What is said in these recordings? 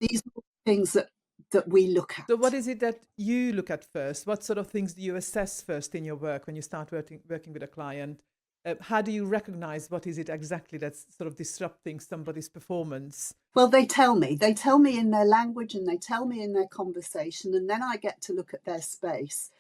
these are things that we look So what at. is it that you look at first? What sort of things do you assess first in your work when you start working with a client? How do you recognize what is it exactly that's sort of disrupting somebody's performance? Well, they tell me in their language and they tell me in their conversation, and then I get to look at their space.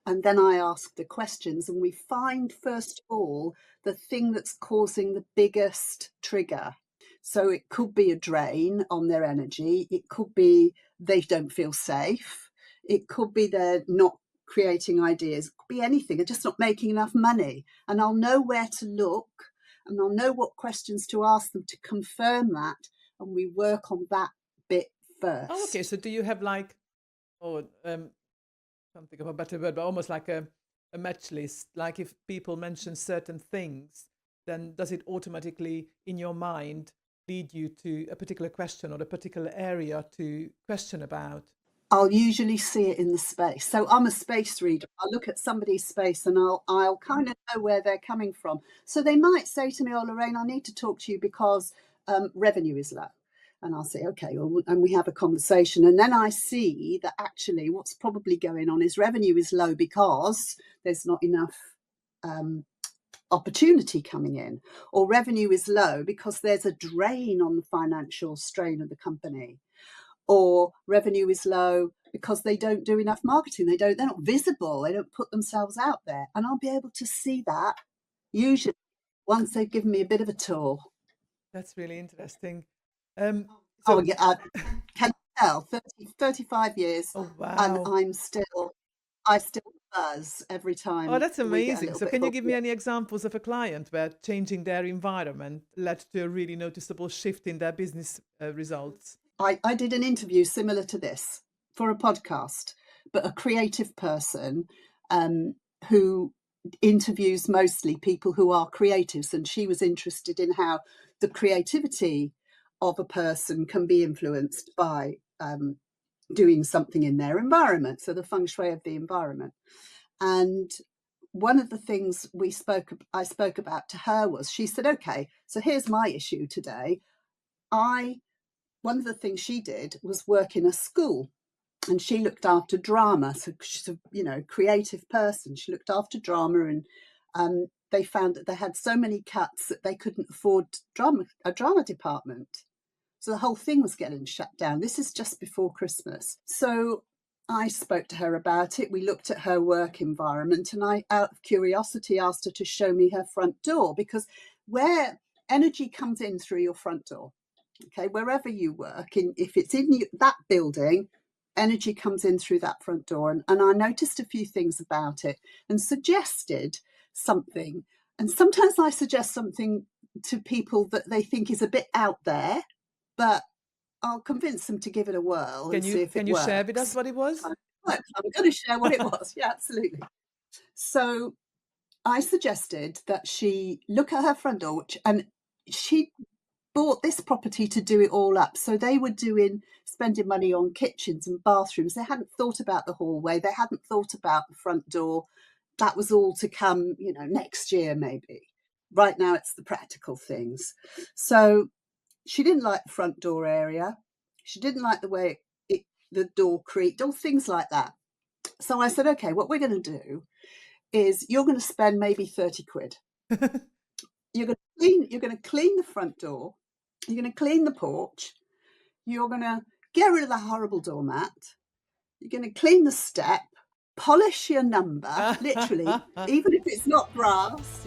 And then I ask the questions, and we find, first of all, the thing that's causing the biggest trigger. So it could be a drain on their energy, it could be they don't feel safe, it could be they're not creating ideas, it could be anything, they're just not making enough money. And I'll know where to look and I'll know what questions to ask them to confirm that, and we work on that bit Oh, okay. first. So do you have like, oh, can't think of a better word, but almost like a match list. Like if people mention certain things, then does it automatically in your mind lead you to a particular question or a particular area to question about? I'll usually see it in the space. So I'm a space reader. I'll look at somebody's space and I'll kind of know where they're coming from. So they might say to me, "Oh, Lorraine, I need to talk to you because revenue is low." And I'll say, "Okay," well, and we have a conversation. And then I see that actually what's probably going on is revenue is low because there's not enough um, opportunity coming in, or revenue is low because there's a drain on the financial strain of the company, or revenue is low because they don't do enough marketing, they're not visible, they don't put themselves out there. And I'll be able to see that usually once they've given me a bit of a tour. That's really interesting. Um, Oh so, yeah, can you tell 35 years, oh and wow. I still buzz every Oh, time that's we get a amazing. little So bit can you hooked. give me any examples of a client where changing their environment led to a really noticeable shift in their business results? I did an interview similar to this for a podcast, but a creative person um, who interviews mostly people who are creatives, and she was interested in how the creativity of a person can be influenced by doing something in their environment. So the feng shui of the environment. And one of the things I spoke about to her was, she said, "Okay, so here's my issue today. I One of the things she did was work in a school, and she looked after drama. So she's a creative person. She looked after drama, and they found that they had so many cuts that they couldn't afford a drama department. So the whole thing was getting shut down. This is just before Christmas. So I spoke to her about it. We looked at her work environment, and I, out of curiosity, asked her to show me her front door, because where energy comes in through your front door, okay, wherever you work, if it's in that building, energy comes in through that front door. And I noticed a few things about it and suggested something. And sometimes I suggest something to people that they think is a bit out there, but I'll convince them to give it a whirl and see if Can it you share with us works. what it was? I'm going to share what it was. Yeah, absolutely. So I suggested that she look at her front door, and she bought this property to do it all up. So they were spending money on kitchens and bathrooms. They hadn't thought about the hallway. They hadn't thought about the front door. That was all to come, next year maybe. Right now it's the practical things. So she didn't like the front door area. She didn't like the way the door creaked, all things like that. So I said, "Okay, what we're going to do is you're going to spend maybe 30 quid. You're going to clean the front door. You're going to clean the porch. You're going to get rid of the horrible doormat. You're going to clean the step, polish your number, literally, even if it's not brass.